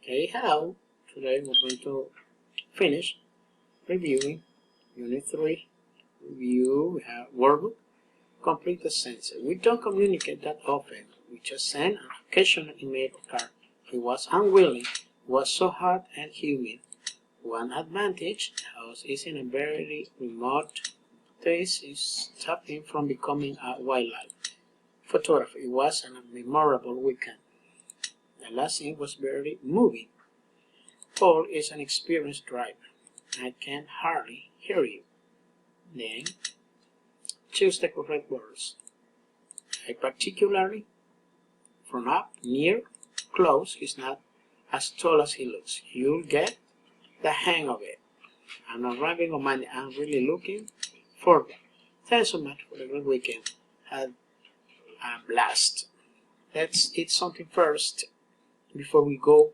Okay, hello. Today we're going to finish reviewing Unit 3. Review, we have workbook, complete the sentence. We don't communicate that often. We just send an occasional email or card. He was unwilling. It was so hot and humid. One advantage, the house is in a very remote place, is stopped him from becoming a wildlife photographer. It was a memorable weekend. The last scene was very moving. Paul is an experienced driver. I can hardly hear you. Then, choose the correct words. I particularly, from up, near, close, he's not as tall as he looks. You'll get the hang of it. I'm not rapping on money. I'm really looking forward. Thanks so much for the great weekend. Had a blast. Let's eat something first before we go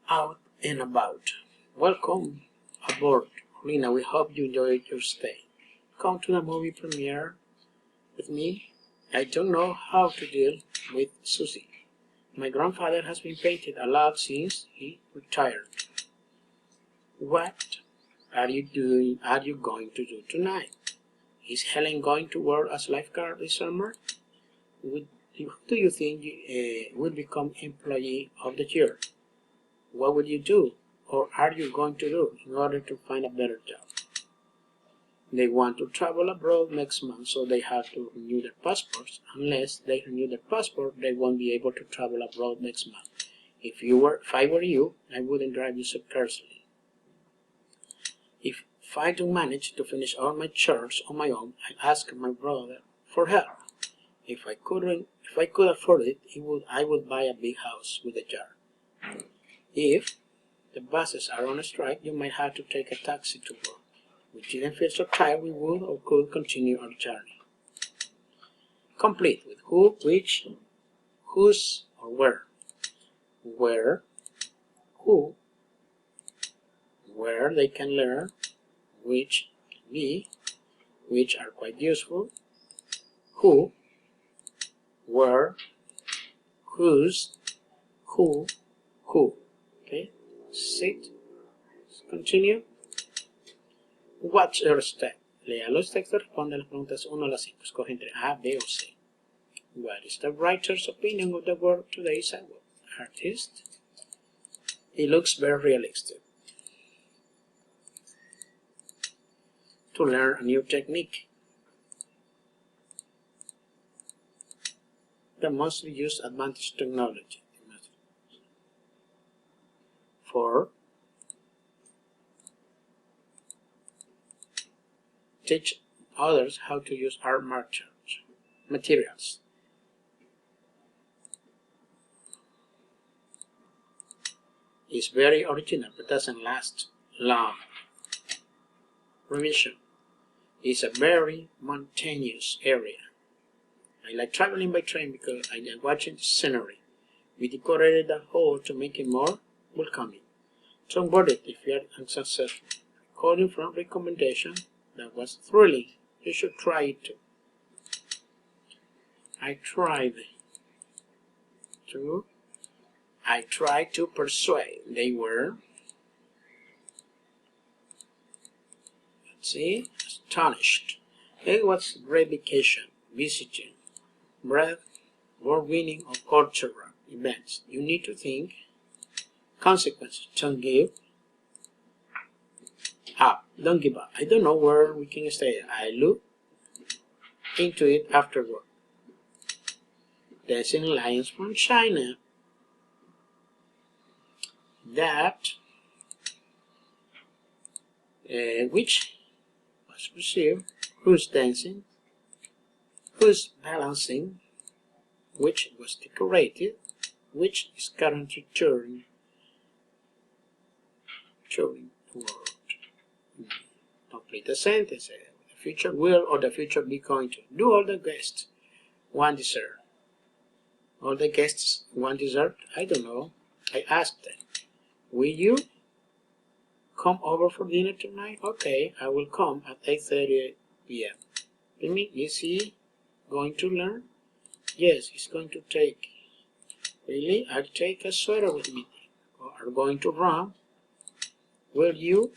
out and about. Welcome aboard, Lina. We hope you enjoyed your stay. Come to the movie premiere with me. I don't know how to deal with Susie. My grandfather has been painted a lot since he retired. What are you going to do tonight? Is Helen going to work as lifeguard this summer? Do you think you will become employee of the year? What will you do, or are you going to do, in order to find a better job? They want to travel abroad next month, so they have to renew their passports. Unless they renew their passport, they won't be able to travel abroad next month. If I were you, I wouldn't drive you so carefully. If I don't manage to finish all my chores on my own, I'd ask my brother for help. If I could afford it, I would buy a big house with a jar. If the buses are on a strike, you might have to take a taxi to work. We didn't feel so tired we would or could continue our journey. Complete with who, which, whose, or where. Where, who, where they can learn, which can be, which are quite useful, who, where, whose, who. Okay, sit, continue. What's your step? Lea los textos, responde las preguntas 1 a las 5. Escoge entre A, B o C. What is the writer's opinion of the work today's artist? It looks very realistic. To learn a new technique. The mostly used advanced technology. 4. Teach others how to use art materials. It's very original but doesn't last long. Revision. It's a very mountainous area. I like traveling by train because I like watching the scenery. We decorated the hall to make it more welcoming. Don't worry if you are unsuccessful. According from recommendation, that was thrilling. You should try it too. I tried to persuade. They were, astonished. It was great vacation, visiting, breath, award-winning or cultural events. You need to think. Consequences. Don't give up. Don't give up. I don't know where we can stay. I look into it afterward. Dancing lions from China. That which was perceived, who's dancing, who's balancing, which was decorated, which is currently touring the world. Complete the sentence. The future will or the future be going to. Do all the guests want dessert? All the guests want dessert? I don't know. I asked them. Will you come over for dinner tonight? Okay, I will come at 8:30 p.m. You mean, is he going to learn? Yes, it's going to take. Really, I'll take a sweater with me. Are going to run. Will you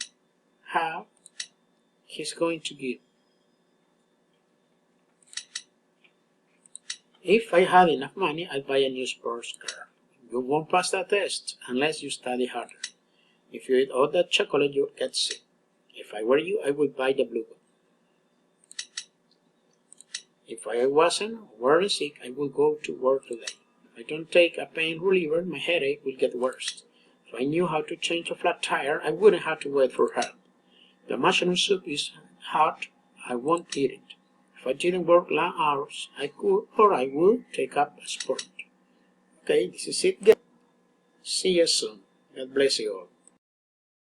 have? He's going to give. If I had enough money, I'd buy a new sports car. You won't pass that test unless you study harder. If you eat all that chocolate, you'll get sick. If I were you, I would buy the blue one. If I wasn't worried sick, I would go to work today. If I don't take a pain reliever, my headache will get worse. If I knew how to change a flat tire, I wouldn't have to wait for help. The mushroom soup is hot, I won't eat it. If I didn't work long hours, I could or I would take up a sport. Okay, this is it. See you soon. God bless you all.